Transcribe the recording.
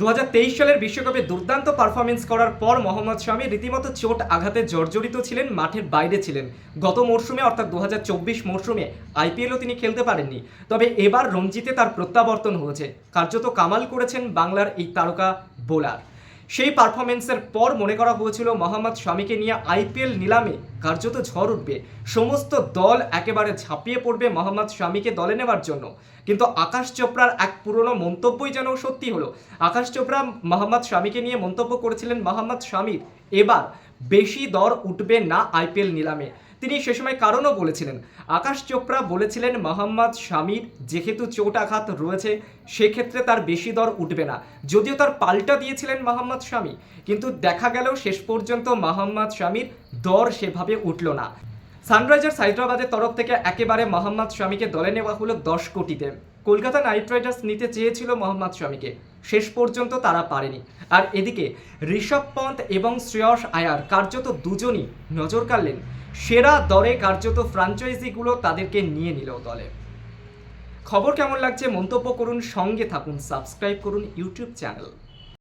2023 সালের বিশ্বকাপে দুর্দান্ত পারফরমেন্স করার পর মোহাম্মদ শামি রীতিমতো চোট আঘাতে জর্জরিত ছিলেন, মাঠের বাইরে ছিলেন। গত মরশুমে অর্থাৎ 2024 মরশুমে আইপিএলও তিনি খেলতে পারেননি। তবে এবার রঞ্জিতে তার প্রত্যাবর্তন হয়েছে। কার্যত কামাল করেছেন বাংলার এই তারকা বোলার। সেই পারফরমেন্সের পর মনে করা হয়েছিল মোহাম্মদ শামিকে নিয়ে আইপিএল নিলামে কার্যত ঝড় উঠবে, সমস্ত দল একেবারে ঝাঁপিয়ে পড়বে মোহাম্মদ শামিকে দলে নেওয়ার জন্য। কিন্তু আকাশ চোপড়ার এক পুরনো মন্তব্যই যেন সত্যি হলো। আকাশ চোপড়া মোহাম্মদ শামিকে নিয়ে মন্তব্য করেছিলেন, মোহাম্মদ শামির এবার বেশি দর উঠবে না আইপিএল নিলামে। তিনি সে সময় কারণও বলেছিলেন। আকাশ চোপড়া বলেছিলেন, মোহাম্মদ শামির যেহেতু চোট আঘাত রয়েছে সেক্ষেত্রে তার বেশি দর উঠবে না। যদিও তার পাল্টা দিয়েছিলেন মোহাম্মদ শামি, কিন্তু দেখা গেল শেষ পর্যন্ত মোহাম্মদ শামির দর সেভাবে উঠল না। সানরাইজার্স হায়দ্রাবাদের তরফ থেকে একেবারে মোহাম্মদ শামিকে দলে নেওয়া হলো 10 কোটিতে। কলকাতা নাইট রাইডার্স নিতে চেয়েছিল মোহাম্মদ শামিকে, শেষ পর্যন্ত তারা পারেনি। আর এদিকে ঋষভ পন্থ এবং শ্রেয়স আয়ার কার্যত দুজনই নজর কাড়লেন, সেরা দরে কার্যত ফ্র্যাঞ্চাইজিগুলো তাদেরকে নিয়ে নিল দলে। খবর কেমন লাগছে মন্তব্য করুন, সঙ্গে থাকুন, সাবস্ক্রাইব করুন ইউটিউব চ্যানেল।